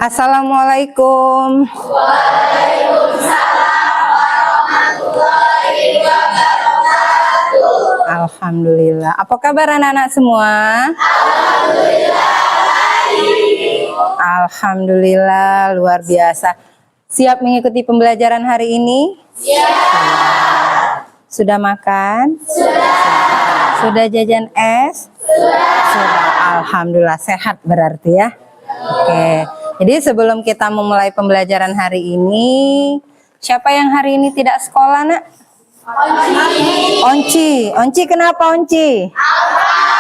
Assalamualaikum. Waalaikumsalam warahmatullahi wabarakatuh. Alhamdulillah. Apa kabar anak-anak semua? Alhamdulillah. Alhamdulillah, luar biasa. Siap mengikuti pembelajaran hari ini? Siap. Sudah makan? Sudah. Sudah jajan es? Sudah. Alhamdulillah, sehat berarti ya. Oke. Jadi sebelum kita memulai pembelajaran hari ini, siapa yang hari ini tidak sekolah, Nak? Onci. Onci kenapa Onci?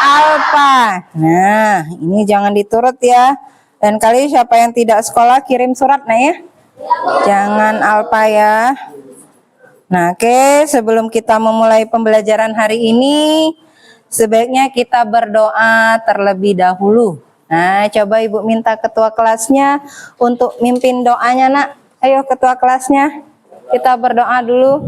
Alpa. Nah, ini jangan diturut ya. Dan kali siapa yang tidak sekolah kirim surat, Nak ya. Jangan Alpa ya. Nah, oke, sebelum kita memulai pembelajaran hari ini, sebaiknya kita berdoa terlebih dahulu. Nah, coba Ibu minta ketua kelasnya untuk mimpin doanya, Nak. Ayo ketua kelasnya, kita berdoa dulu.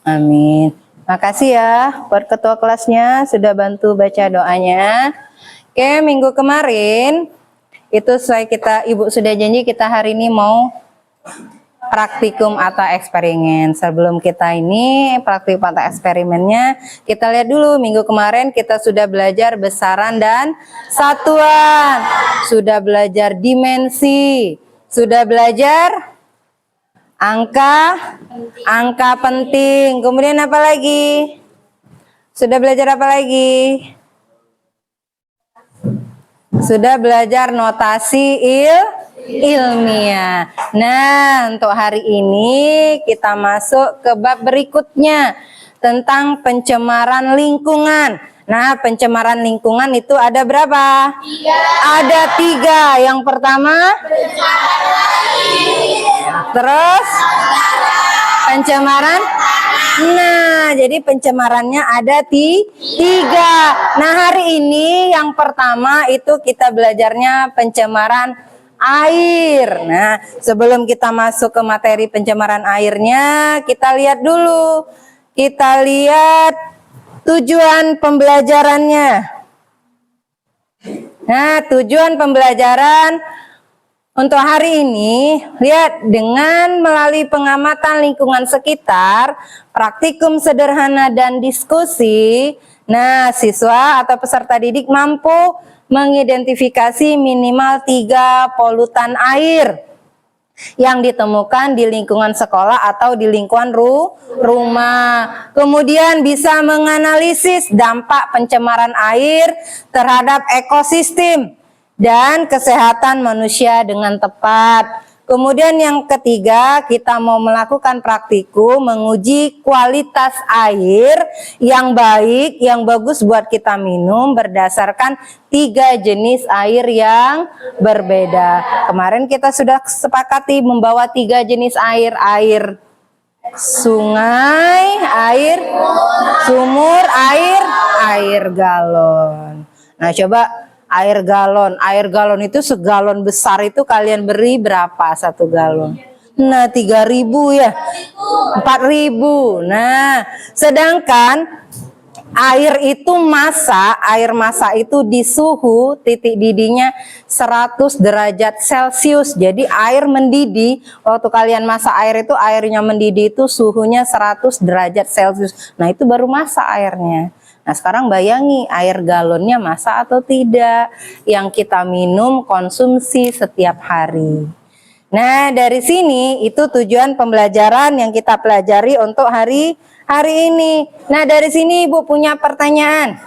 Amin. Makasih ya buat ketua kelasnya sudah bantu baca doanya. Oke, minggu kemarin itu sesuai Ibu sudah janji kita hari ini mau praktikum atau eksperimen. Sebelum kita ini praktikum atau eksperimennya, kita lihat dulu minggu kemarin kita sudah belajar besaran dan satuan, sudah belajar dimensi, sudah belajar angka penting. Kemudian apa lagi? Sudah belajar apa lagi? Sudah belajar notasi ilmiah. Nah, untuk hari ini kita masuk ke bab berikutnya tentang pencemaran lingkungan. Nah, pencemaran lingkungan itu ada berapa? 3. Ada 3. Yang pertama, terus pencemaran. Nah, jadi pencemarannya ada 3. Nah, hari ini yang pertama itu kita belajarnya pencemaran air. Nah, sebelum kita masuk ke materi pencemaran airnya, kita lihat dulu. Kita lihat tujuan pembelajarannya. Nah, tujuan pembelajaran untuk hari ini, lihat, dengan melalui pengamatan lingkungan sekitar, praktikum sederhana dan diskusi, nah siswa atau peserta didik mampu mengidentifikasi minimal 3 polutan air yang ditemukan di lingkungan sekolah atau di lingkungan rumah. Kemudian bisa menganalisis dampak pencemaran air terhadap ekosistem dan kesehatan manusia dengan tepat. Kemudian yang ketiga, kita mau melakukan praktikum menguji kualitas air yang baik, yang bagus buat kita minum berdasarkan 3 jenis air yang berbeda. Kemarin kita sudah sepakati membawa 3 jenis air: air sungai, air sumur, air galon. Nah, coba air galon itu segalon besar itu kalian beri berapa 1 galon? Nah, 3.000 ya, 4.000. Nah, sedangkan air itu air massa itu di suhu titik didihnya 100 derajat Celcius. Jadi air mendidih, waktu kalian masak air itu, airnya mendidih itu suhunya 100 derajat Celcius. Nah, itu baru masak airnya. Nah, sekarang bayangi air galonnya masak atau tidak yang kita minum konsumsi setiap hari. Nah, dari sini itu tujuan pembelajaran yang kita pelajari untuk hari ini. Nah, dari sini Ibu punya pertanyaan.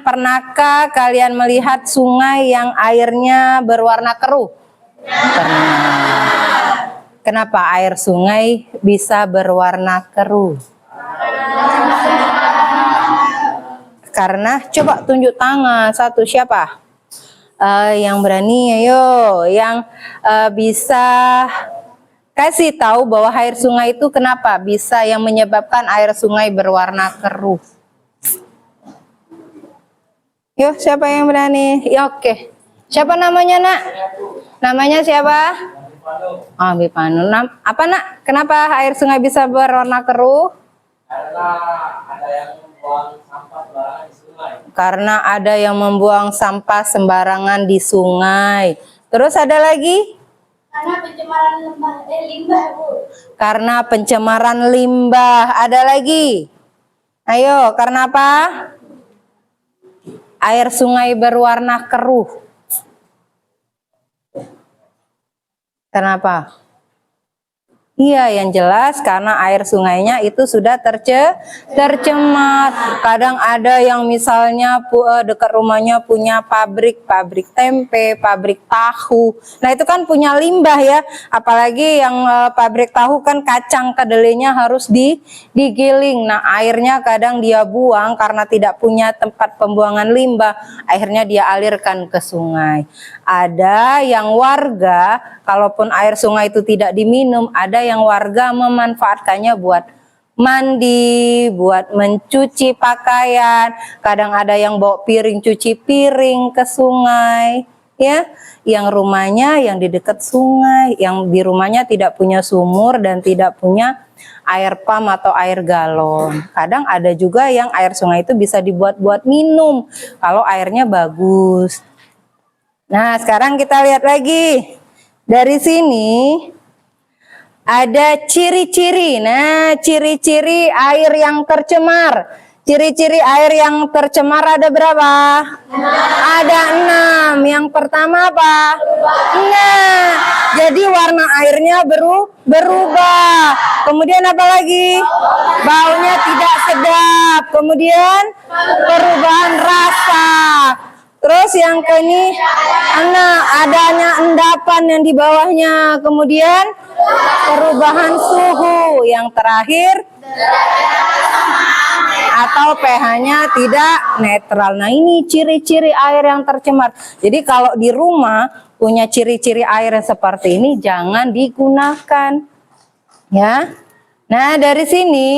Pernahkah kalian melihat sungai yang airnya berwarna keruh? Pernah. Kenapa air sungai bisa berwarna keruh? Karena, coba tunjuk tangan satu, siapa? Yang berani, ayo, yang bisa kasih tahu bahwa air sungai itu kenapa bisa yang menyebabkan air sungai berwarna keruh. Yuk, siapa yang berani? Ya, oke. Siapa namanya, Nak? Namanya siapa? Oh, Bipanu. Apa, Nak? Kenapa air sungai bisa berwarna keruh? Karena ada yang membuang sampah sembarangan di sungai. Terus ada lagi? Karena pencemaran limbah, Bu. Karena pencemaran limbah. Ada lagi? Ayo, karena apa? Air sungai berwarna keruh. Kenapa? Iya, yang jelas karena air sungainya itu sudah tercemar. Kadang ada yang misalnya dekat rumahnya punya pabrik tempe, pabrik tahu. Nah, itu kan punya limbah ya. Apalagi yang pabrik tahu kan kacang kedelainya harus digiling. Nah, airnya kadang dia buang karena tidak punya tempat pembuangan limbah. Akhirnya dia alirkan ke sungai. Ada yang warga, kalaupun air sungai itu tidak diminum, ada yang warga memanfaatkannya buat mandi, buat mencuci pakaian. Kadang ada yang bawa piring cuci piring ke sungai, ya. Yang rumahnya yang di dekat sungai, yang di rumahnya tidak punya sumur dan tidak punya air pam atau air galon. Kadang ada juga yang air sungai itu bisa dibuat minum kalau airnya bagus. Nah, sekarang kita lihat lagi. Dari sini ada ciri-ciri. Nah, ciri-ciri air yang tercemar. Ciri-ciri air yang tercemar ada berapa? Ada 6. Yang pertama apa? Nah, jadi warna airnya berubah. Kemudian apa lagi? Baunya tidak sedap. Kemudian perubahan rasa. Terus yang ke ini, adanya endapan yang di bawahnya. Kemudian perubahan suhu. Yang terakhir, atau pH-nya tidak netral. Nah, ini ciri-ciri air yang tercemar. Jadi kalau di rumah punya ciri-ciri air yang seperti ini, jangan digunakan. Ya. Nah, dari sini.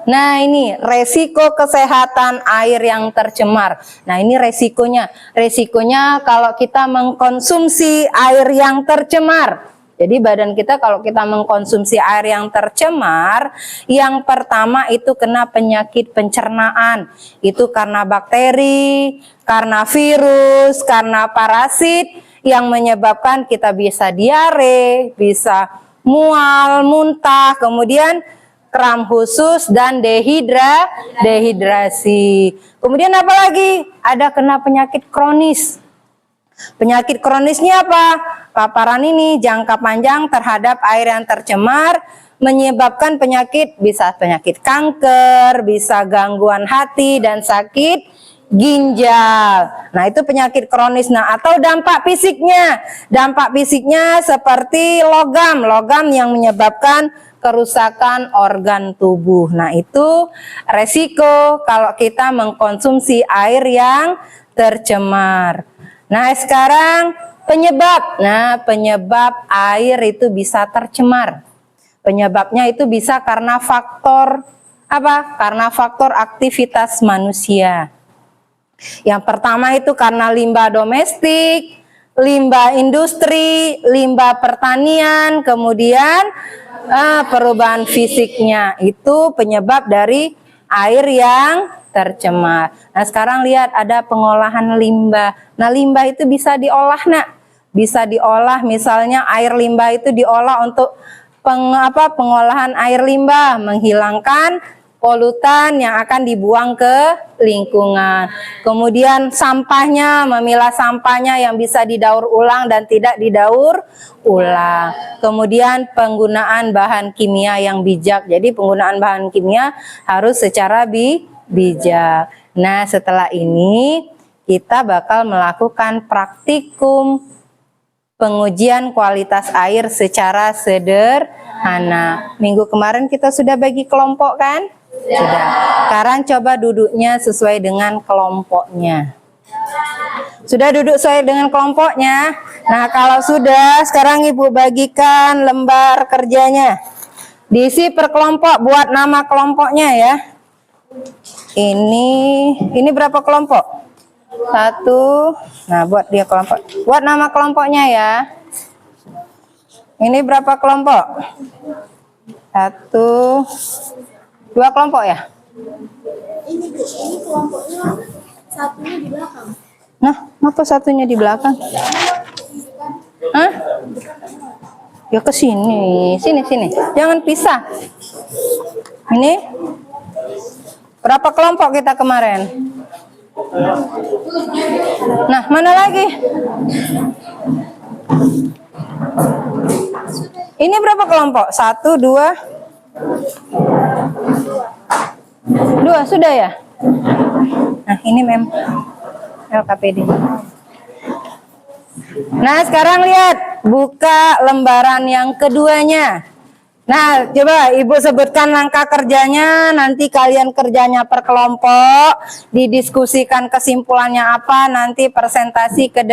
Nah, ini resiko kesehatan air yang tercemar. Nah, ini resikonya. Resikonya kalau kita mengkonsumsi air yang tercemar. Jadi badan kita kalau kita mengkonsumsi air yang tercemar, yang pertama itu kena penyakit pencernaan. Itu karena bakteri, karena virus, karena parasit yang menyebabkan kita bisa diare, bisa mual, muntah, kemudian kram khusus dan dehidrasi. Kemudian apa lagi? Ada kena penyakit kronis. Penyakit kronisnya apa? Paparan ini jangka panjang terhadap air yang tercemar menyebabkan penyakit, bisa penyakit kanker, bisa gangguan hati dan sakit ginjal. Nah, itu penyakit kronis. Nah, atau dampak fisiknya. Dampak fisiknya seperti logam yang menyebabkan kerusakan organ tubuh. Nah, itu resiko kalau kita mengkonsumsi air yang tercemar. Nah, sekarang penyebab. Nah, penyebab air itu bisa tercemar. Penyebabnya itu bisa karena faktor apa? Karena faktor aktivitas manusia. Yang pertama itu karena limbah domestik, limbah industri, limbah pertanian, kemudian perubahan fisiknya itu penyebab dari air yang tercemar. Nah, sekarang lihat ada pengolahan limbah. Nah, limbah itu bisa diolah, Nak. Bisa diolah, misalnya air limbah itu diolah untuk pengolahan air limbah, menghilangkan polutan yang akan dibuang ke lingkungan. Kemudian sampahnya, memilah sampahnya yang bisa didaur ulang dan tidak didaur ulang. Kemudian penggunaan bahan kimia yang bijak. Jadi penggunaan bahan kimia harus secara bijak. Nah, setelah ini kita bakal melakukan praktikum pengujian kualitas air secara sederhana. Minggu kemarin kita sudah bagi kelompok kan? Sudah. Sekarang coba duduknya sesuai dengan kelompoknya. Sudah duduk sesuai dengan kelompoknya. Nah, kalau sudah, sekarang Ibu bagikan lembar kerjanya. Diisi per kelompok, buat nama kelompoknya ya. Ini berapa kelompok? 1. Nah, buat dia kelompok. Buat nama kelompoknya ya. Ini berapa kelompok? 1, 2 kelompok ya? Ini kelompoknya satunya di belakang. Nah, kenapa satunya di belakang? Hah? Ya ke sini. Sini. Jangan pisah. Ini berapa kelompok kita kemarin? Nah, mana lagi? Ini berapa kelompok? 1, 2. 2 sudah ya? Nah, ini LKPD. Nah, sekarang lihat, buka lembaran yang keduanya. Nah, coba Ibu sebutkan langkah kerjanya, nanti kalian kerjanya per kelompok, didiskusikan kesimpulannya apa, nanti presentasi ke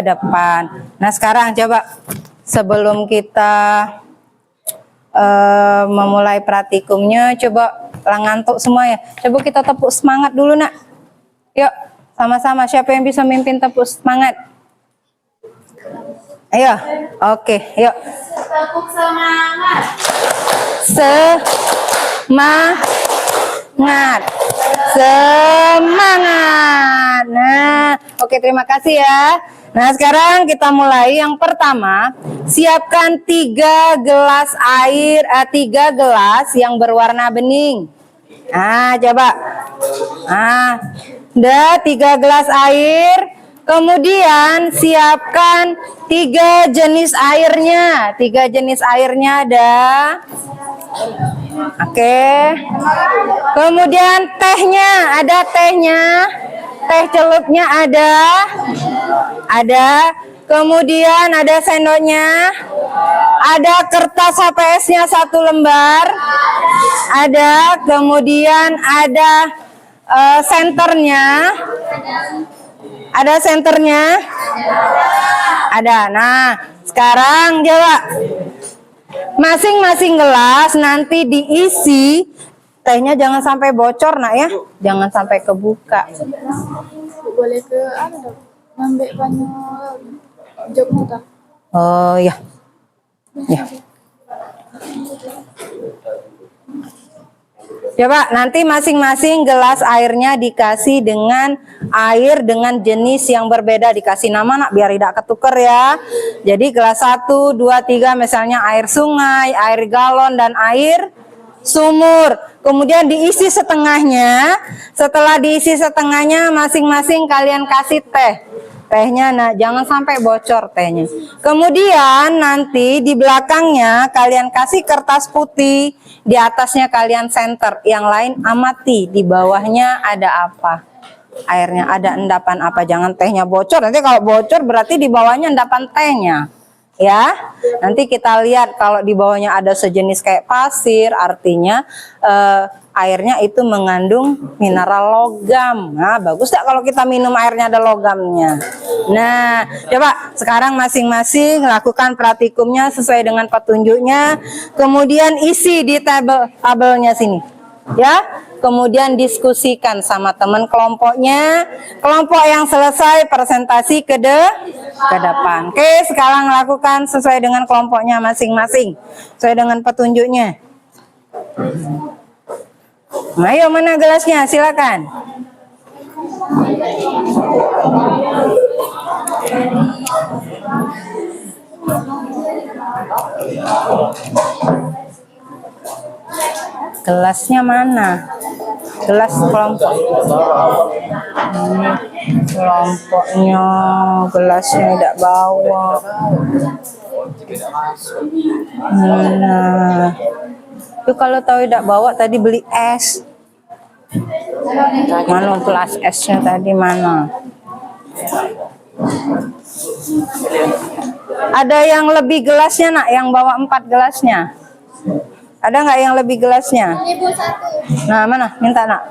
depan. Nah, sekarang coba sebelum kita memulai praktikumnya, coba ngantuk semua ya. Coba kita tepuk semangat dulu, Nak. Yuk, sama-sama. Siapa yang bisa mimpin tepuk semangat? Ayo, oke, yuk. Tepuk semangat. Semangat. Nah, oke, terima kasih ya. Nah, sekarang kita mulai. Yang pertama, siapkan 3 gelas air, 3 gelas yang berwarna bening. Nah, coba. Nah, udah 3 gelas air. Kemudian siapkan 3 jenis airnya. 3 jenis airnya ada. Oke. Kemudian tehnya, ada tehnya. Teh celupnya ada. Kemudian ada sendoknya. Ada kertas HPS-nya 1 lembar. Ada. Kemudian ada senternya. Ada senternya? Ada. Nah, sekarang coba. Masing-masing gelas nanti diisi. Tehnya jangan sampai bocor, Nak ya. Jangan sampai kebuka. Boleh ke ngambil banyak jognya. Oh ya. Ya. Coba nanti masing-masing gelas airnya dikasih dengan air dengan jenis yang berbeda, dikasih nama, Nak, biar tidak ketuker ya. Jadi gelas 1, 2, 3 misalnya air sungai, air galon dan air sumur. Kemudian diisi setengahnya. Setelah diisi setengahnya, masing-masing kalian kasih tehnya. Nah, jangan sampai bocor tehnya. Kemudian nanti di belakangnya kalian kasih kertas putih, di atasnya kalian senter, yang lain amati di bawahnya ada apa. Airnya ada endapan apa, jangan tehnya bocor. Nanti kalau bocor berarti di bawahnya endapan tehnya. Ya, nanti kita lihat kalau di bawahnya ada sejenis kayak pasir, artinya airnya itu mengandung mineral logam. Nah, bagus tak kalau kita minum airnya ada logamnya. Nah, coba sekarang masing-masing lakukan praktikumnya sesuai dengan petunjuknya. Kemudian isi di tabelnya sini. Ya, kemudian diskusikan sama teman kelompoknya. Kelompok yang selesai presentasi ke depan. Oke, sekarang lakukan sesuai dengan kelompoknya masing-masing, sesuai dengan petunjuknya. Ayo, mana gelasnya? Silakan. Gelasnya mana? Gelas kelompok. Kelompoknya, gelasnya tidak bawa. Nah, itu kalau tahu tidak bawa tadi beli es. Mana gelas esnya tadi mana? Ada yang lebih gelasnya, Nak? Yang bawa 4 gelasnya? Ada nggak yang lebih gelasnya? Ibu 1. Nah, mana? Minta, Nak.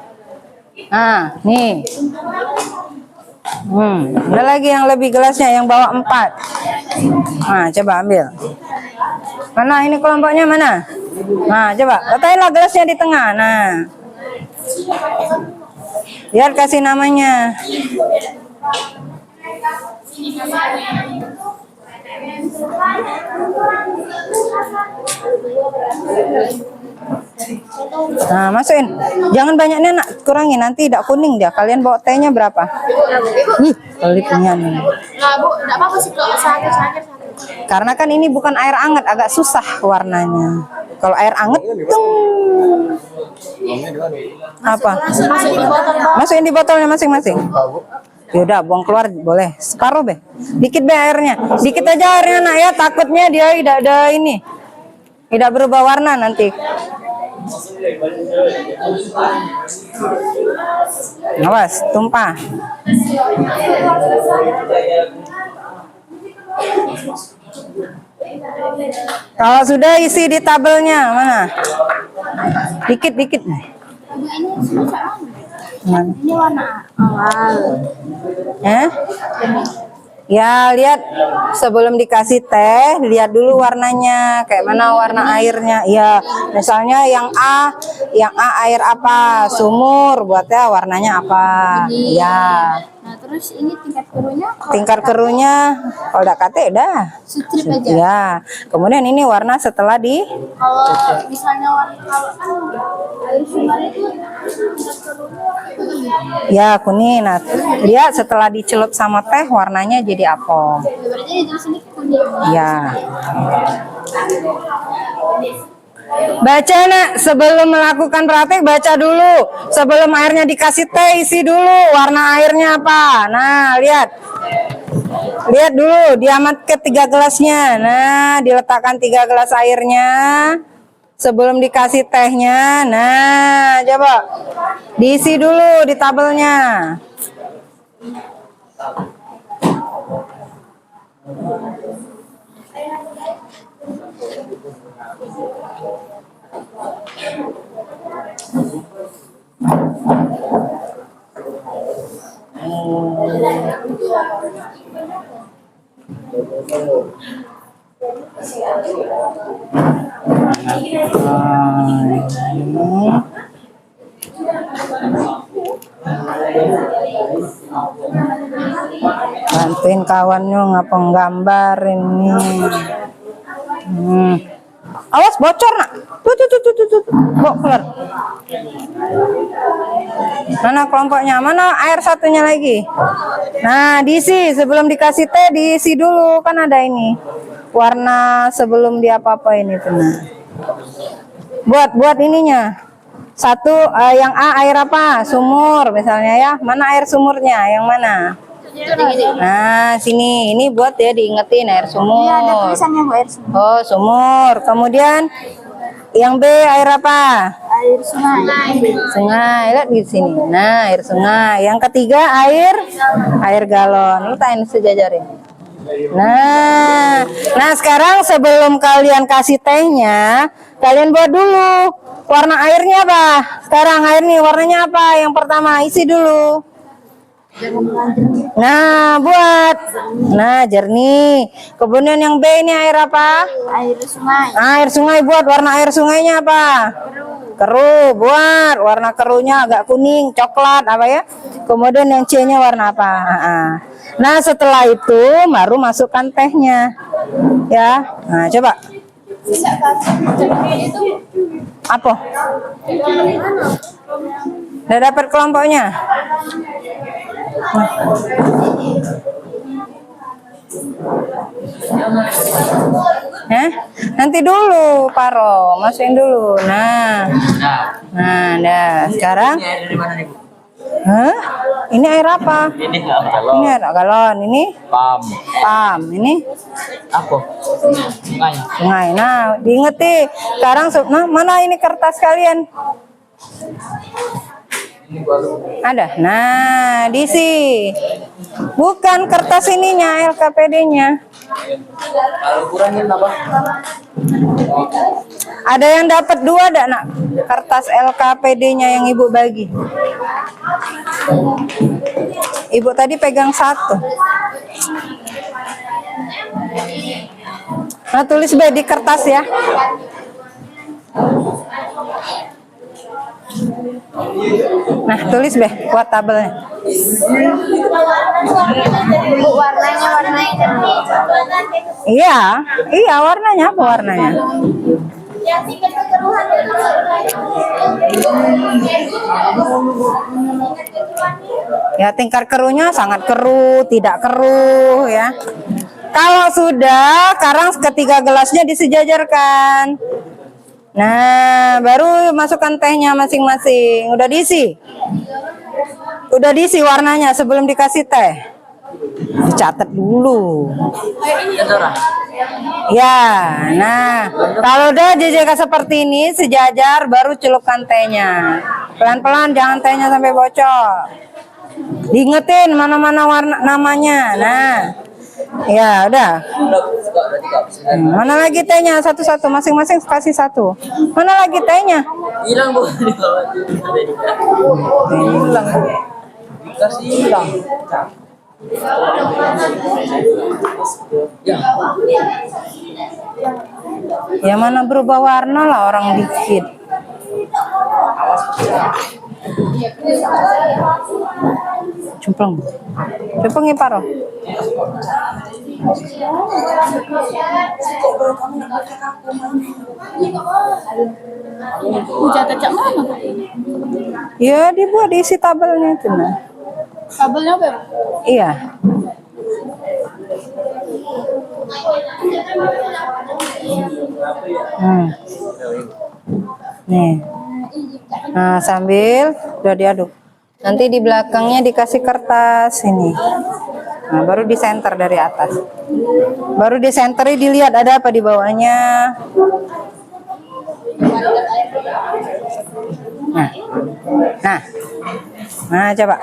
Nah, nih. Ada lagi yang lebih gelasnya, yang bawa 4. Nah, coba ambil. Mana ini kelompoknya mana? Nah, coba letakinlah gelasnya di tengah. Nah, lihat kasih namanya. Nah, masukin. Jangan banyaknya nak, kurangi nanti tidak kuning dia. Kalian bawa tehnya berapa? Pelitnya nih. Nah, Bu, enggak apa-apa sih kok satu. Karena kan ini bukan air hangat, agak susah warnanya. Kalau air hangat, apa? Masukin di botol, Pak. Masukin di botolnya masing-masing. Yaudah, buang keluar boleh. Separuh be. Dikit be airnya. Dikit aja airnya nak ya. Takutnya dia tidak ada ini. Tidak berubah warna nanti. Awas, tumpah. Kalau sudah isi di tabelnya mana? Dikit-dikit. Ibu, ini sudah Mana? ini warna awal. Ya, lihat sebelum dikasih teh, lihat dulu warnanya, kayak mana warna airnya. Ya, misalnya yang A air apa? Sumur, buatnya warnanya apa? Ya. Nah, terus ini tingkat keruhnya Tingkat keruhnya kalau udah kate dah. strip aja. Ya. Kemudian ini warna setelah di Kalau misalnya warna kalau kan air sumber itu tingkat keruhnya kuning. ya kuning. Nah, lihat setelah dicelup sama teh warnanya jadi apa? Berarti di sini kuning. Ya. Baca nak, sebelum melakukan praktek baca dulu. Sebelum airnya dikasih teh, isi dulu warna airnya apa. Nah, lihat. Lihat dulu, diamat ke 3 gelasnya. Nah, diletakkan 3 gelas airnya. Sebelum dikasih tehnya. Nah, coba. Diisi dulu di tabelnya. Bantuin kawannya ngapa nggambar ini. Awas bocor nak. Tuh. Bawa keluar. Mana kelompoknya? Mana air satunya lagi? Nah, diisi sebelum dikasih teh, diisi dulu kan ada ini. Warna sebelum dia apa ini tuh. Nah. Buat ininya. Satu yang A air apa? Sumur misalnya ya. Mana air sumurnya? Yang mana? Nah, sini. Ini buat ya diingetin air sumur. Iya, ada tulisannya Bu, air sumur. Oh, sumur. Kemudian yang B air apa? Air sungai. Sungai. Lihat di sini. Nah, air sungai. Yang ketiga air galon. Letakkan sejajarin. Nah, sekarang sebelum kalian kasih tehnya, kalian buat dulu warna airnya apa? Sekarang air nih warnanya apa? Yang pertama isi dulu. Nah, buat. Nah, jernih. Kemudian yang B ini air apa? Air sungai. Air sungai, buat warna air sungainya apa? Keruh. Buat warna keruhnya agak kuning, coklat apa ya? Kemudian yang C-nya warna apa? Nah, setelah itu baru masukkan tehnya. Ya. Nah, coba. Bisa itu Apa? Udah dapat kelompoknya? Nanti dulu Paro, masukin dulu. Nah, dah. Sekarang ini air apa? Ini galon. Ini air galon. Ini pam. Ini Apa? Sungai. sungai. Nah, diingeti. Sekarang mana ini kertas kalian? Ada. Nah, diisi. Bukan kertas ininya, LKPD-nya. Kalau kurangin apa? Ada yang dapat 2 ada nak? Kertas LKPD-nya yang ibu bagi. Ibu tadi pegang satu. Nah, tulis B di kertas ya. Nah, tulis B buat tabelnya. Bu, warnanya jernih. Iya, iya warnanya apa warnanya? Yang tingkat kekeruhan itu. Ya tingkat keruhnya sangat keruh, tidak keruh ya. Kalau sudah, sekarang ketiga gelasnya disejajarkan. Nah, baru masukkan tehnya masing-masing. Udah diisi? Udah diisi warnanya sebelum dikasih teh. Dicatat dulu. Ya, nah kalau udah JJK seperti ini sejajar, baru celupkan tehnya. Pelan-pelan, jangan tehnya sampai bocor. Diingetin mana-mana warna namanya. Nah, ya udah. Mana lagi tehnya? Satu-satu, masing-masing kasih satu. Mana lagi tehnya? Hilang Bu. Hilang. Dikasih hilang. Ya. Ya mana berubah warna lah orang dikit. Cemplung. Cemplung ya Paro. Catat cak mana? Ya dibuat diisi tabelnya itu nah. Kabelnya apa? Iya. Nih. Nah, sambil udah diaduk. Nanti di belakangnya dikasih kertas ini. Nah, baru di center dari atas. Baru di centeri dilihat ada apa di bawahnya. Nah. Nah. Nah, coba.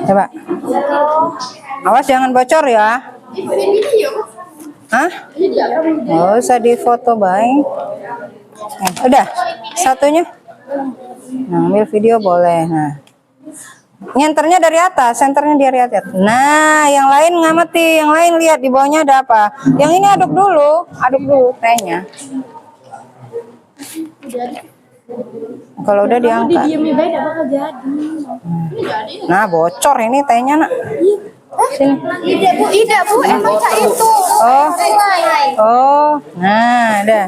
Coba. Awas jangan bocor ya. Hah? Oh, usah difoto, baik. Udah, satunya. Nah, ambil video boleh. Nah, nyenternya dari atas, senternya dari atas. Nah, yang lain ngamati, yang lain lihat di bawahnya ada apa. Yang ini aduk dulu tehnya. Kalau udah diangkat. Nah, bocor ini tehnya, Nak. Sini. Tidak bu, emang cak itu. Oh, nah, ada.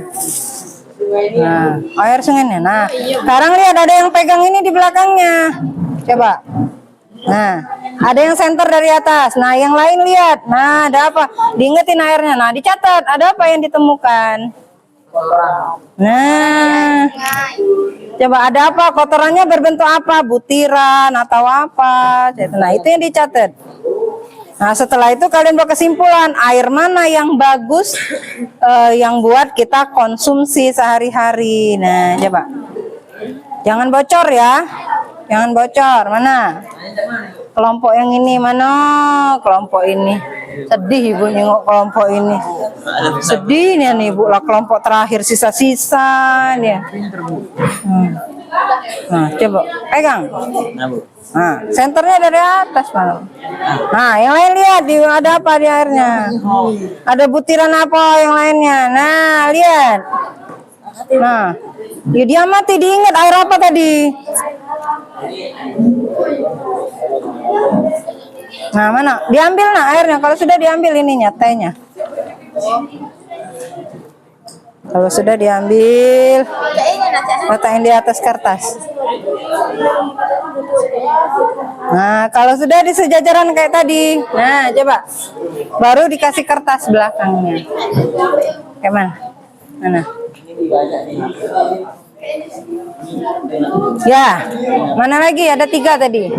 Nah, air sungainya. Nah, sekarang lihat ada yang pegang ini di belakangnya. Coba. Nah, ada yang senter dari atas. Nah, yang lain lihat. Nah, ada apa? Diingetin airnya. Nah, dicatat. Ada apa yang ditemukan? Nah, coba ada apa? Kotorannya berbentuk apa? Butiran atau apa? Nah, itu yang dicatat. Nah, setelah itu kalian buat kesimpulan air mana yang bagus yang buat kita konsumsi sehari-hari. Nah, coba. Jangan bocor ya. Jangan bocor. Mana? Kelompok yang ini mana? Kelompok ini. Sedih Ibu nengok kelompok ini. Sedih nih Ibu lah kelompok terakhir sisa-sisa nih. Nah, coba pegang. Nah, senternya dari atas malam. Nah, yang lain lihat ada apa di airnya? Ada butiran apa yang lainnya? Nah, lihat. Nah, ya dia mati diingat air apa tadi? Nah, mana? Diambil nah airnya. Kalau sudah diambil ininya tehnya. Kalau sudah diambil, letakkan di atas kertas. Nah, kalau sudah di sejajaran kayak tadi, nah coba, baru dikasih kertas belakangnya. Kayak mana? Mana? Ya, mana lagi? Ada 3 tadi.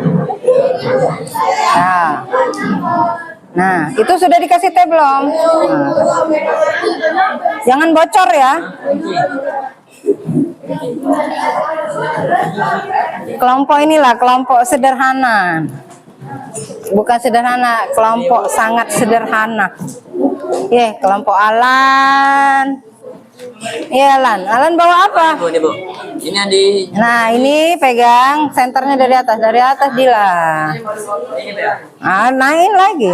Nah, itu sudah dikasih teh belum? Nah, jangan bocor ya. Kelompok inilah kelompok sederhana. Bukan sederhana, kelompok sangat sederhana. Kelompok Alan. Alan bawa apa? Ini yang di Nah, ini pegang senternya dari atas Dila. ini ya. Ah, naik lagi.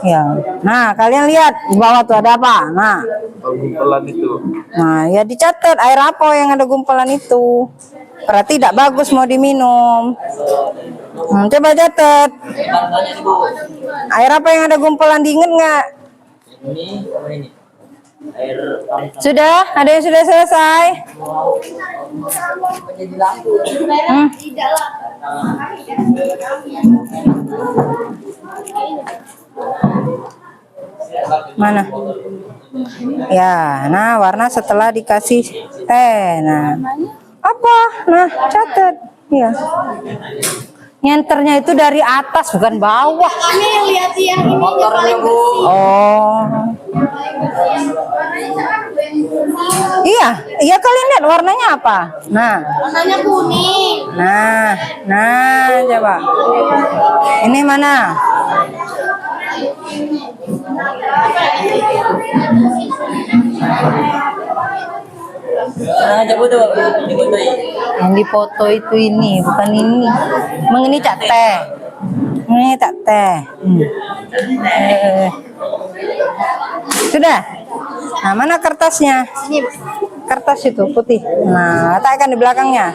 Ya. Nah, kalian lihat di bawah tuh ada apa? Nah. Gumpulan itu. Nah, ya dicatat air apa yang ada gumpulan itu. Berarti tidak bagus mau diminum. Coba catat. Air apa yang ada gumpulan, diinget nggak? Ini apa ini? Air Sudah? Ada yang sudah selesai? Hmm. Mana? Ya, nah warna setelah dikasih teh. Nah, apa? Nah, catat. Ya. Nyenternya itu dari atas bukan bawah. Kami yang lihat yang ini yang paling bersih. Oh. Iya, iya kalian lihat warnanya apa? Nah, Warnanya kuning. nah, coba. Ini mana? Nah, coba tuh difotoin. Yang dipoto itu ini, bukan ini. Ini cak teh. Ini cak teh. Sudah. Nah, mana kertasnya? Ini Kertas itu putih. Nah, letakkan di belakangnya.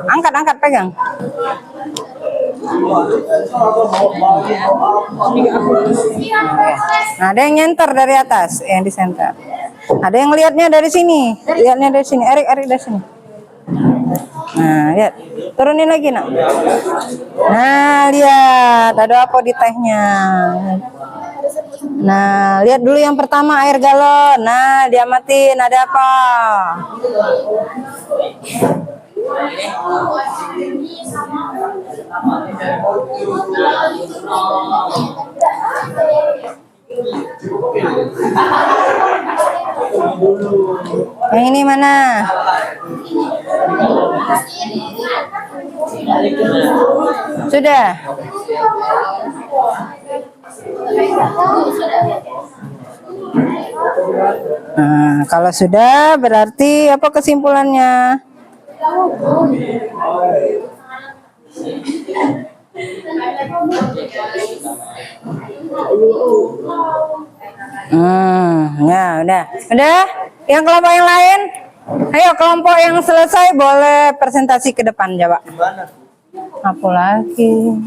Angkat, pegang. Nah, ada yang nyenter dari atas, yang di center. Ada yang lihatnya dari sini, lihatnya dari sini. Erik dari sini. Nah, lihat. Turunin lagi, nak. Nah, lihat ada apa di tehnya. Nah, lihat dulu yang pertama air galon. Nah, diamatin ada apa. Yang ini mana? Sudah. Nah, kalau sudah berarti apa kesimpulannya? Ya udah. Udah? Yang kelompok yang lain? Ayo kelompok yang selesai boleh presentasi ke depan, coba. Apa lagi?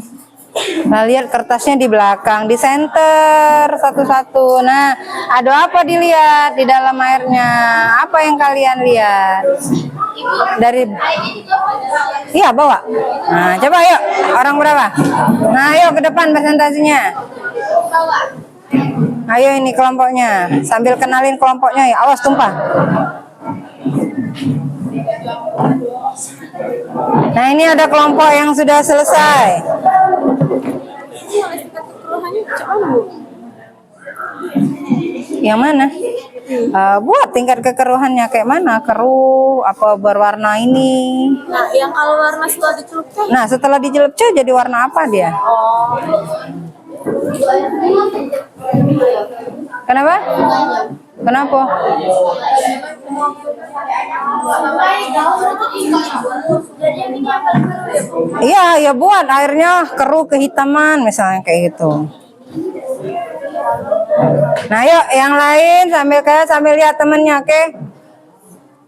Nah, lihat kertasnya di belakang, di center satu-satu. Nah, ada apa dilihat di dalam airnya? Apa yang kalian lihat? Dari iya bawa. Nah, coba yuk, orang berapa? Nah, ayo ke depan presentasinya. Ayo ini kelompoknya, sambil kenalin kelompoknya ya. Awas tumpah. Nah, ini ada kelompok yang sudah selesai. Yang mana? Buat tingkat kekeruhannya kayak mana? Keruh apa berwarna ini? Nah, yang kalau warna setelah dicelup teh. Nah, setelah dicelup jadi warna apa dia? Kenapa? Kenapa? Iya, ya buat airnya keruh kehitaman misalnya kayak gitu. Nah, yuk yang lain sambil lihat temennya, oke?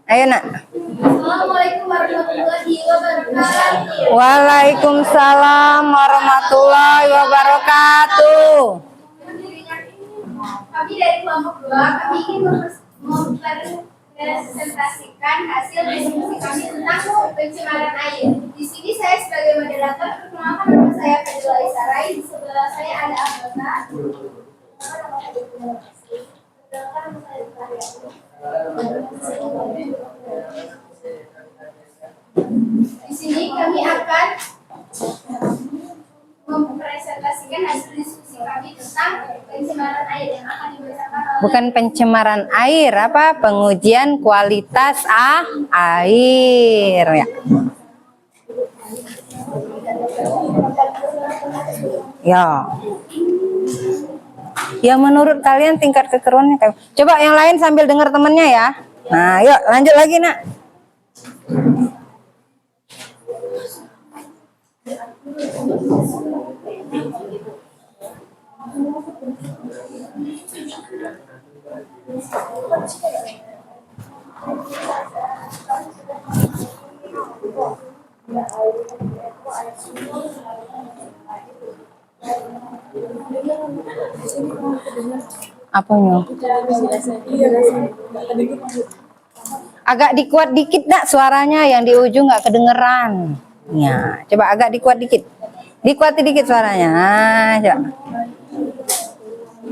Ayo, nak. Assalamualaikum warahmatullahi wabarakatuh. Waalaikumsalam warahmatullahi wabarakatuh. Kami dari kelompok 2, kami ingin mempresentasikan hasil diskusi kami tentang pencemaran air. Di sini saya sebagai moderator, perkenalkan nama saya Fadila Isarai. Di sebelah saya ada anggota. Di sini kami akan mempresentasikan hasil diskusi kami tentang pencemaran air yang akan dibacakan oleh Bukan pencemaran air, apa? Pengujian kualitas air. Ya. Ya. Ya menurut kalian tingkat kekeruhannya kayak. Coba yang lain sambil dengar temennya ya. Nah, yuk lanjut lagi nak. Apanya? Agak dikuat dikit nak suaranya, yang di ujung nggak kedengeran. Ya, coba agak dikuat dikit. Dikuati dikit suaranya. Nah, coba.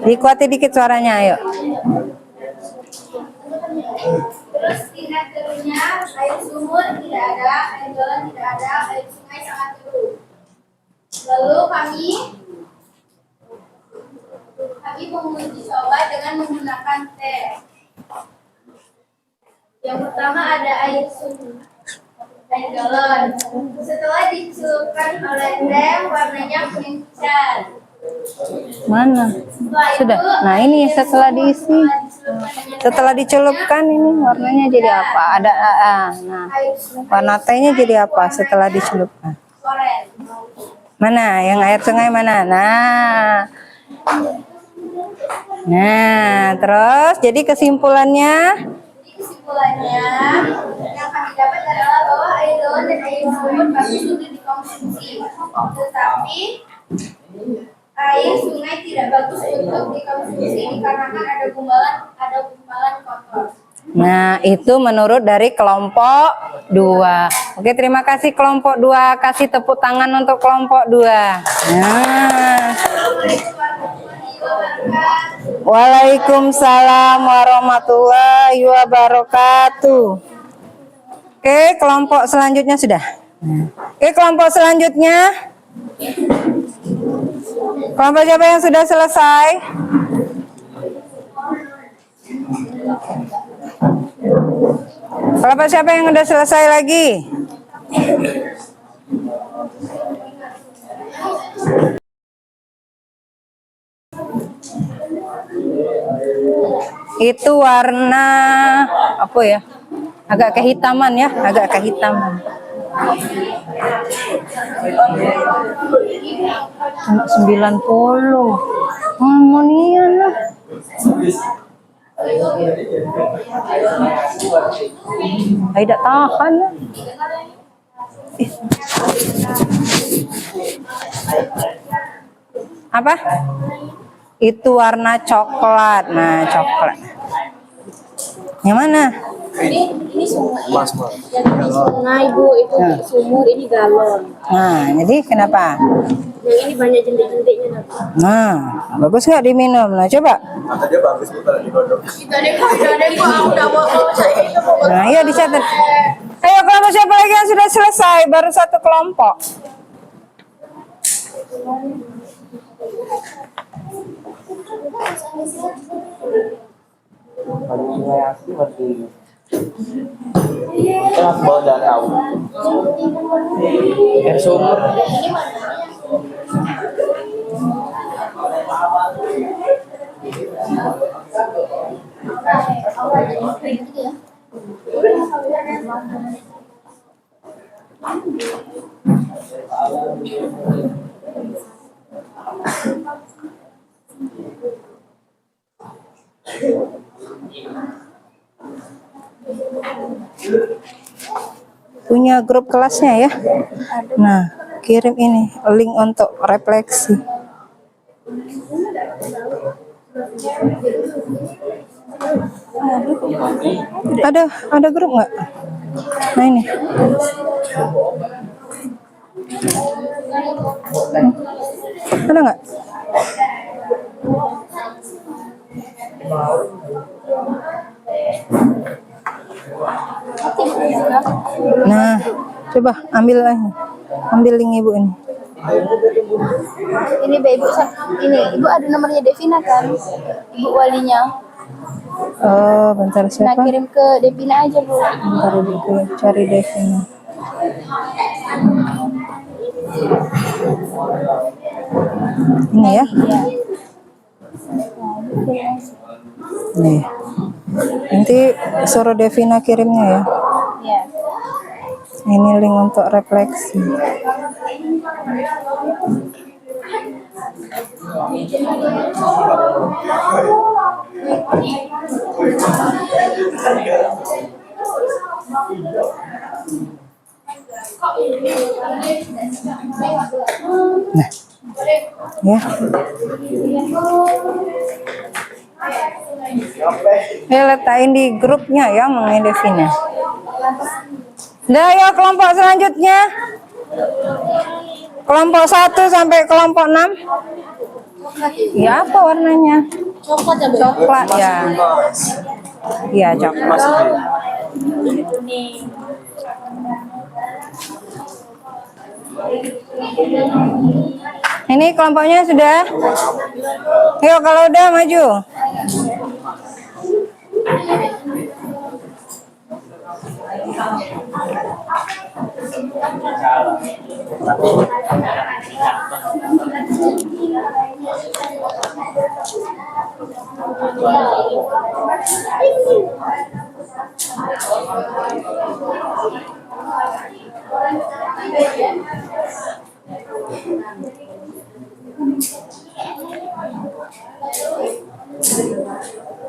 Dikuati dikit suaranya, ayo. Terus tingkat keruhnya, air sumur tidak ada, air galon tidak ada, air sungai sangat keruh. Lalu kami menguji coba dengan menggunakan teh. Yang pertama ada air sumur, air galon. Setelah dicelupkan oleh teh, warnanya kuning pucat. Mana? Sudah. Nah, ini setelah diisi. Setelah dicelupkan ini warnanya jadi apa? Ada nah, warna tehnya jadi apa setelah dicelupkan? Mana? Yang air sungai mana? Nah, terus jadi kesimpulannya yang kami dapat adalah bahwa air galon dan air sumur bagus untuk dikonsumsi, tetapi air sungai tidak bagus untuk dikonsumsi dikarenakan ada gumpalan kotor. Nah, itu menurut dari kelompok 2. Oke, terima kasih kelompok 2. Kasih tepuk tangan untuk kelompok 2. Nah. Waalaikumsalam warahmatullahi wabarakatuh. Oke, kelompok selanjutnya sudah. Oke, kelompok selanjutnya. Kelompok siapa yang sudah selesai? Kelompok siapa yang sudah selesai lagi? Itu warna apa ya? Agak kehitaman ya, agak kehitaman. 90. Harmonian lah. Tidak tahan lah. Apa? Itu warna coklat. Nah, coklat. Yang mana? Ini sungai. Yang ini sungai, Bu, itu sumur, ini galon. Nah, jadi kenapa? Yang ini banyak jentik-jentiknya nanti. Nah, bagus nggak diminum? Nah, coba. Katanya bagus bu kalau digodok. Nah, iya dicatat. Ayo kelompok siapa lagi yang sudah selesai? Baru satu kelompok. Kita harus bawa danau. Air sumur. Punya grup kelasnya ya. Nah, kirim ini link untuk refleksi. Ada grup nggak? Nah ini. Ada nggak? Nah, coba ambil link ibu ini. Ini Ibu, ini Ibu ada nomornya Devina kan? Ibu walinya. Oh, bentar Nah, siapa? kirim ke Devina aja, Bu. Bentar ibu cari Devina. Ini ya. Iya. Nih. Nanti Nanti suruh Devina kirimnya ya. Ya. Ini link untuk refleksi. Nah, ya. Letakkan di grupnya ya mengenai Devina. Udah ya kelompok selanjutnya. Kelompok 1 sampai kelompok 6. Ya apa warnanya? Coklat ya, Bu? Coklat ya. Iya coklat. Kuning. Ini kelompoknya sudah. Yuk kalau udah maju.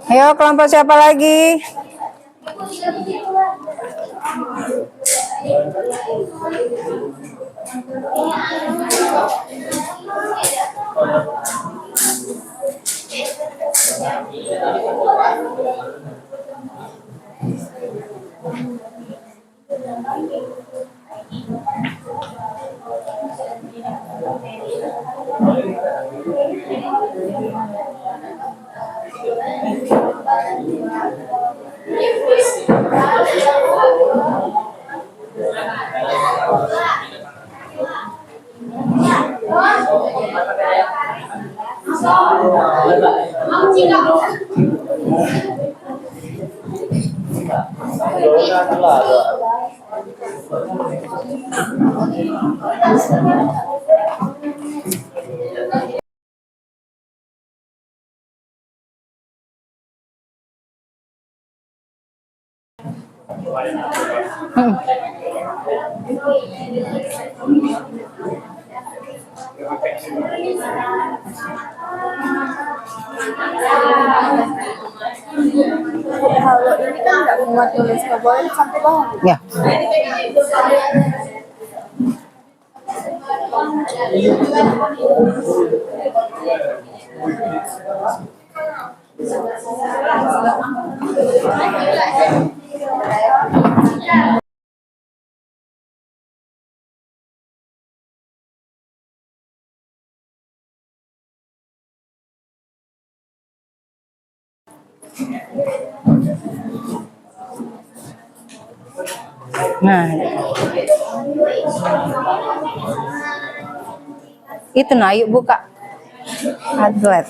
Ayo kelompok siapa lagi? Kalau ini kan nggak muat nulis, nggak boleh sampai bawah. Ya. Nah, itu nah, yuk buka Padlet.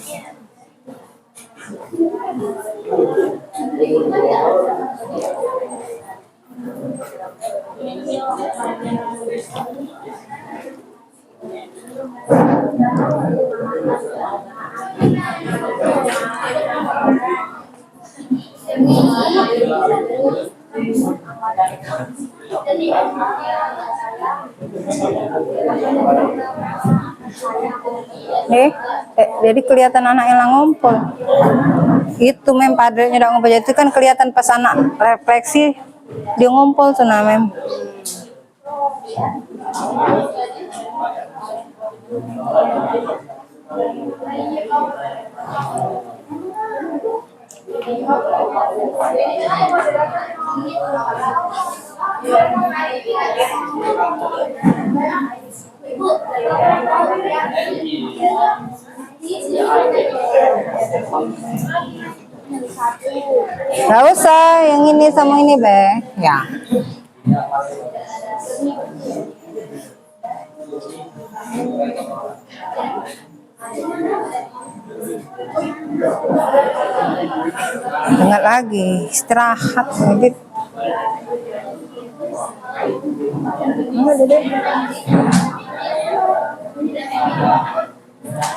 Jadi kelihatan anak yang ngumpul. Itu mem padretnya udah ngumpul. Jadi itu kan kelihatan pas anak refleksi dia ngumpul tuh nah mem. Gak usah yang ini sama ini be. Ya. Dengar lagi, istirahat sedikit.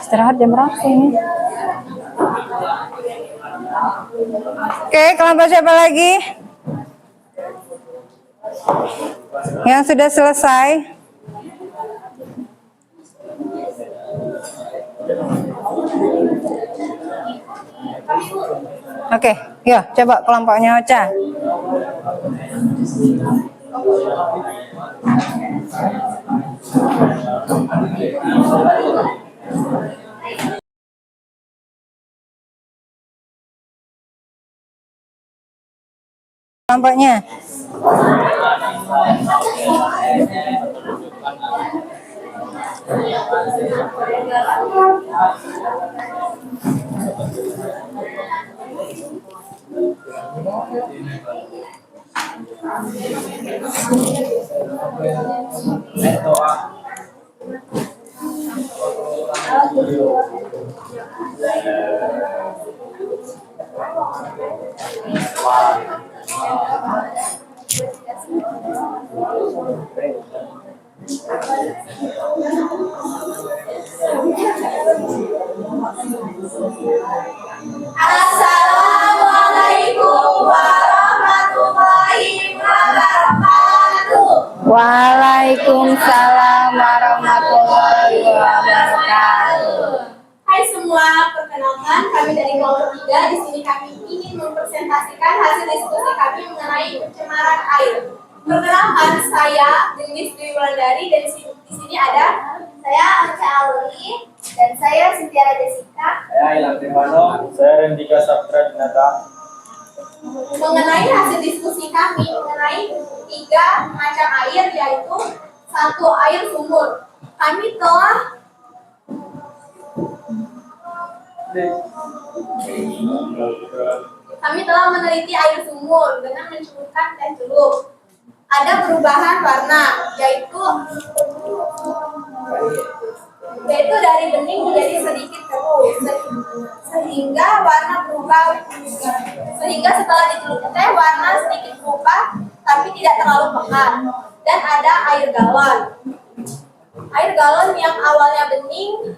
Istirahat jam berapa ini? Oke, kelompok siapa lagi? Yang sudah selesai? Oke, yuk coba kelompoknya Ocha. Kelompoknya. Assalamualaikum warahmatullahi wabarakatuh. Waalaikumsalam warahmatullahi wabarakatuh. Hai semua, perkenalkan kami dari kelompok 3. Di sini kami ingin mempresentasikan hasil diskusi kami mengenai pencemaran air. Perkenalkan, saya Denis Dwi Wulandari dan di sini ada saya Anca Aluni dan saya Sintiara Jessica. Saya Ilham Timano. Saya Rendika Saptra Dinata. Mengenai hasil diskusi kami mengenai 3 macam air, yaitu 1 air sumur. Kami telah meneliti air sumur dengan menceburkan teh celup. Ada perubahan warna, yaitu dari bening menjadi sedikit keruh, sehingga warna berubah. Sehingga setelah dicelup teh warna sedikit berubah, tapi tidak terlalu pekat. Dan ada air galon. Air galon yang awalnya bening,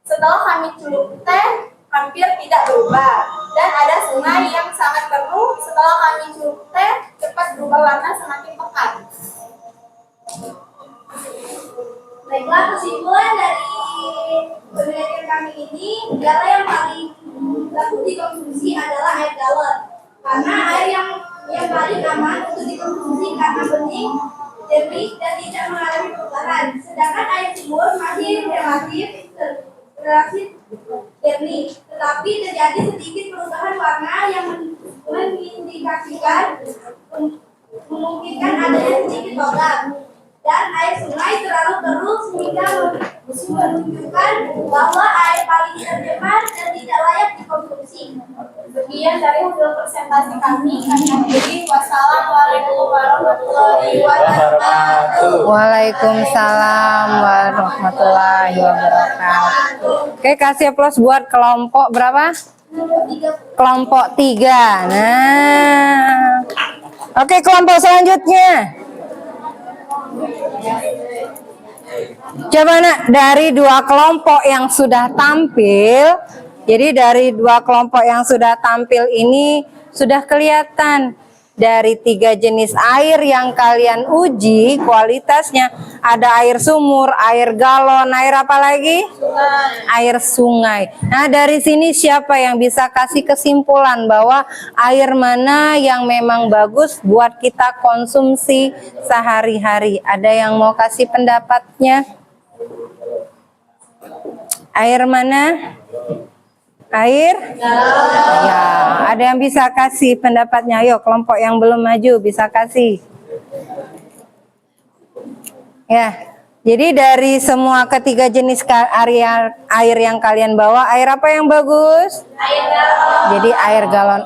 setelah kami celup teh hampir tidak berubah. Dan ada sungai yang sangat keruh, setelah kami celup teh cepat berubah warna semakin pekat. Baiklah, kesimpulan dari penelitian kami ini, negara yang paling bagus dikonsumsi adalah air galon. Karena air yang paling aman untuk dikonsumsi karena bening, jernih, dan tidak mengalami perubahan. Sedangkan air sumur masih relatif jernih, tetapi terjadi sedikit perubahan warna yang mengindikasikan memungkinkan adanya sedikit logam. Dan air sungai terlalu keruh sehingga menunjukkan bahwa air paling tercemar dan tidak layak dikonsumsi. Sekian dari hasil presentasi kami akhiri. Wassalamualaikum warahmatullahi wabarakatuh. Waalaikumsalam warahmatullahi wabarakatuh. Oke, kasih aplaus buat kelompok berapa? Kelompok 3. Nah, oke, kelompok selanjutnya. Coba nak, dari 2 kelompok yang sudah tampil, jadi dari 2 kelompok yang sudah tampil ini sudah kelihatan dari 3 jenis air yang kalian uji kualitasnya. Ada air sumur, air galon, air apa lagi? Air sungai. Nah, dari sini siapa yang bisa kasih kesimpulan bahwa air mana yang memang bagus buat kita konsumsi sehari-hari? Ada yang mau kasih pendapatnya? Air mana? Air? Ya, ada yang bisa kasih pendapatnya? Ayo, kelompok yang belum maju bisa kasih. Ya, jadi dari semua ketiga jenis air yang kalian bawa, air apa yang bagus? Air galon. Jadi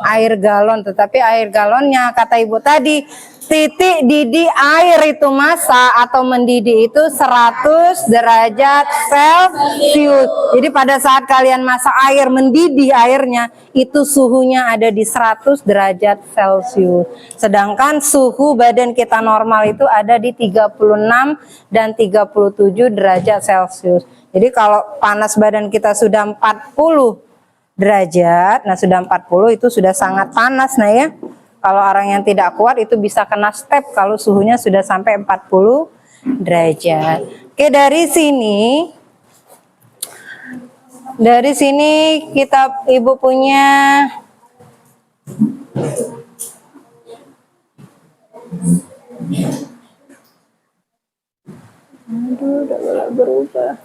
air galon, tetapi air galonnya kata ibu tadi, titik didih air itu masak atau mendidih itu 100 derajat Celcius. Jadi pada saat kalian masak air, mendidih airnya, itu suhunya ada di 100 derajat Celcius. Sedangkan suhu badan kita normal itu ada di 36 dan 37 derajat Celcius. Jadi kalau panas badan kita sudah 40 derajat. Nah, sudah 40 itu sudah sangat panas nah ya. Kalau orang yang tidak kuat itu bisa kena step kalau suhunya sudah sampai 40 derajat. Oke, dari sini kita Ibu punya udah berubah.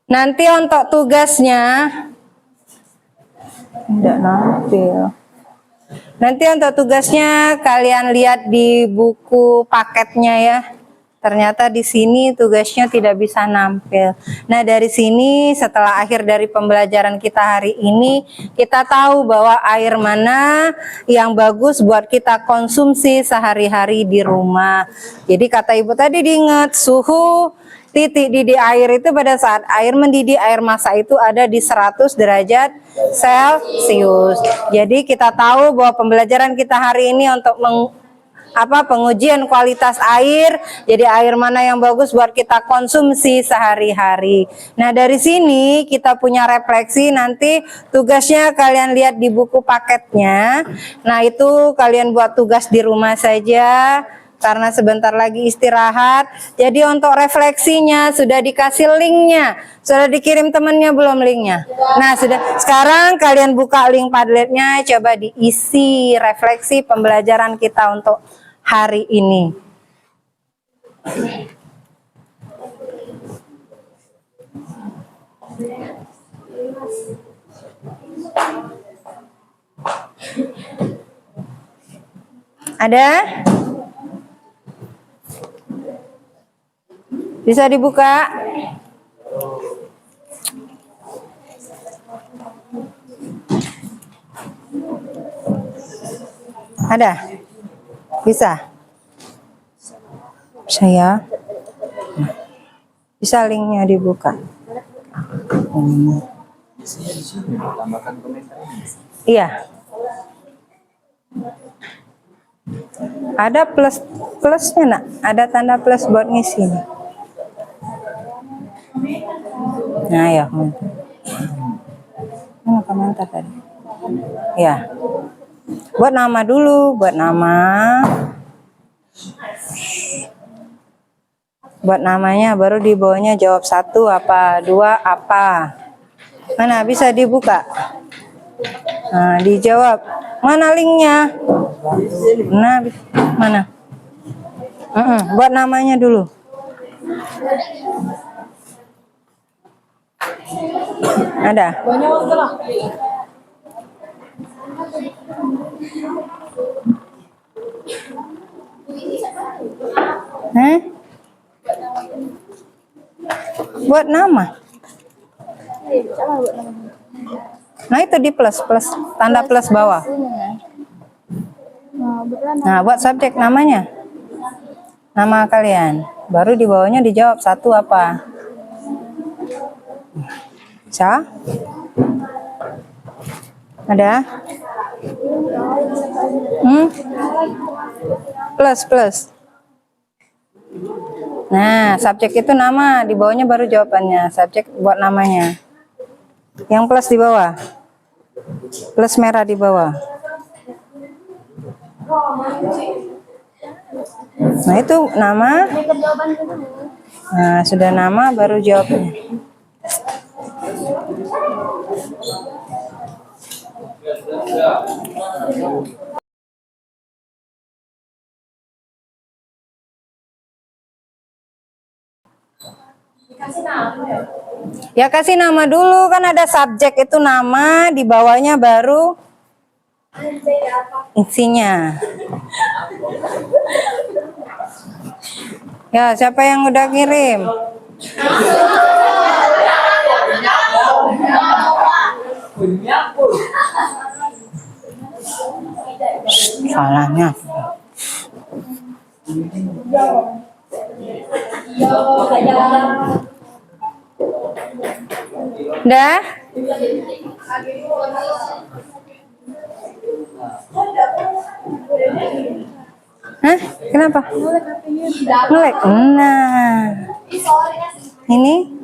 Nanti untuk tugasnya tidak nampil. Nanti untuk tugasnya kalian lihat di buku paketnya ya. Ternyata di sini tugasnya tidak bisa nampil. Nah, dari sini setelah akhir dari pembelajaran kita hari ini, kita tahu bahwa air mana yang bagus buat kita konsumsi sehari-hari di rumah. Jadi kata Ibu tadi diingat, suhu titik didih air itu pada saat air mendidih, air masak itu ada di 100 derajat Celcius. Jadi kita tahu bahwa pembelajaran kita hari ini untuk pengujian kualitas air, jadi air mana yang bagus buat kita konsumsi sehari-hari. Nah, dari sini kita punya refleksi, nanti tugasnya kalian lihat di buku paketnya. Nah, itu kalian buat tugas di rumah saja karena sebentar lagi istirahat. Jadi untuk refleksinya sudah dikasih linknya, sudah dikirim temannya belum linknya? Nah, sudah. Sekarang kalian buka link Padletnya, coba diisi refleksi pembelajaran kita untuk hari ini. Ada? Bisa dibuka? Ada? Bisa? Saya? Bisa linknya dibuka? Iya. Ada plusnya nak? Ada tanda plus buat ngisi. Nah ya, mana komentar tadi? Ya. Buat nama dulu, buat nama. Buat namanya, baru di bawahnya jawab 1 apa, 2 apa. Mana bisa dibuka? Nah, dijawab. Mana linknya? Nah, mana? Buat namanya dulu. Ada? Banyak waktu lah. Buat nama. Nah, itu di plus, tanda plus bawah. Nah, buat subjek namanya. Nama kalian. Baru di bawahnya dijawab 1 apa. Bisa? Ada? Plus. Nah, subjek itu nama, di bawahnya baru jawabannya. Subjek buat namanya. Yang plus di bawah. Plus merah di bawah. Nah, itu nama. Nah, sudah nama baru jawabnya. Ya kasih nama dulu, kan ada subjek itu nama, di bawahnya baru isinya. Ya, siapa yang udah kirim? Salahnya. Dah? Hah? Kenapa? Ngelek. Nah, ini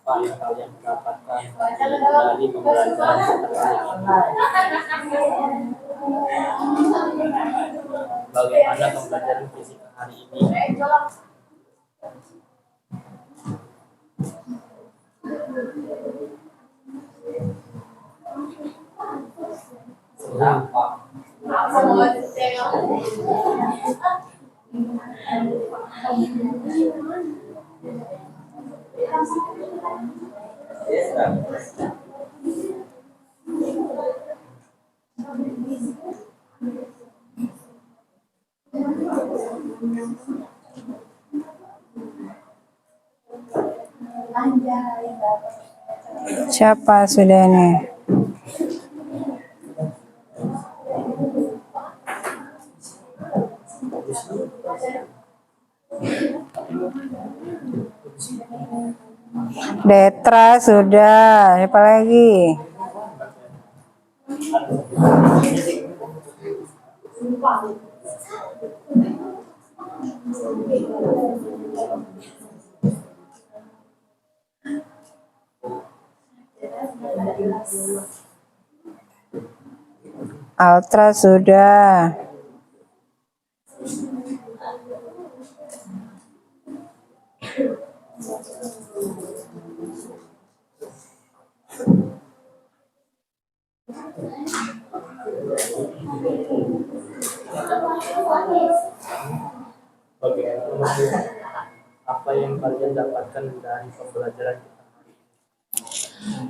apa yang kalian dapatkan dari pembelajaran bagaimana pembelajaran fisika hari ini? siapa sudah ini? Detra sudah, siapa lagi? Altra sudah. Bagaimana apa yang kalian dapatkan dari pembelajaran kita?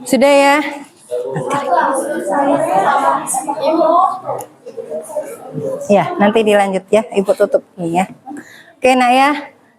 Sudah ya? Ya, nanti dilanjut ya, Ibu tutup nih ya. Oke nak ya,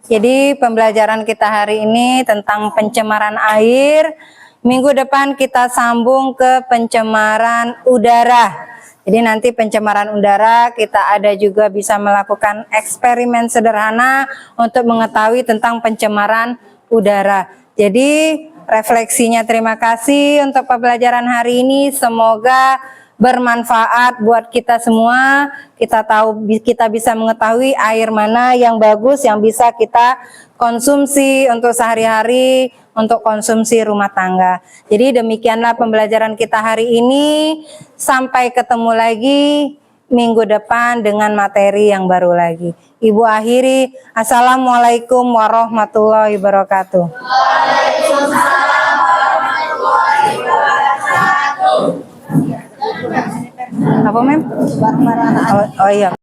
jadi pembelajaran kita hari ini tentang pencemaran air. Minggu depan kita sambung ke pencemaran udara. Jadi nanti pencemaran udara kita ada juga bisa melakukan eksperimen sederhana untuk mengetahui tentang pencemaran udara. Jadi refleksinya terima kasih untuk pembelajaran hari ini. Semoga bermanfaat buat kita semua. Kita bisa mengetahui air mana yang bagus yang bisa kita konsumsi untuk sehari-hari, untuk konsumsi rumah tangga. Jadi demikianlah pembelajaran kita hari ini. Sampai ketemu lagi minggu depan dengan materi yang baru lagi. Ibu akhiri, Assalamualaikum warahmatullahi wabarakatuh. Waalaikumsalam warahmatullahi wabarakatuh. Apa, Mem? Oh iya.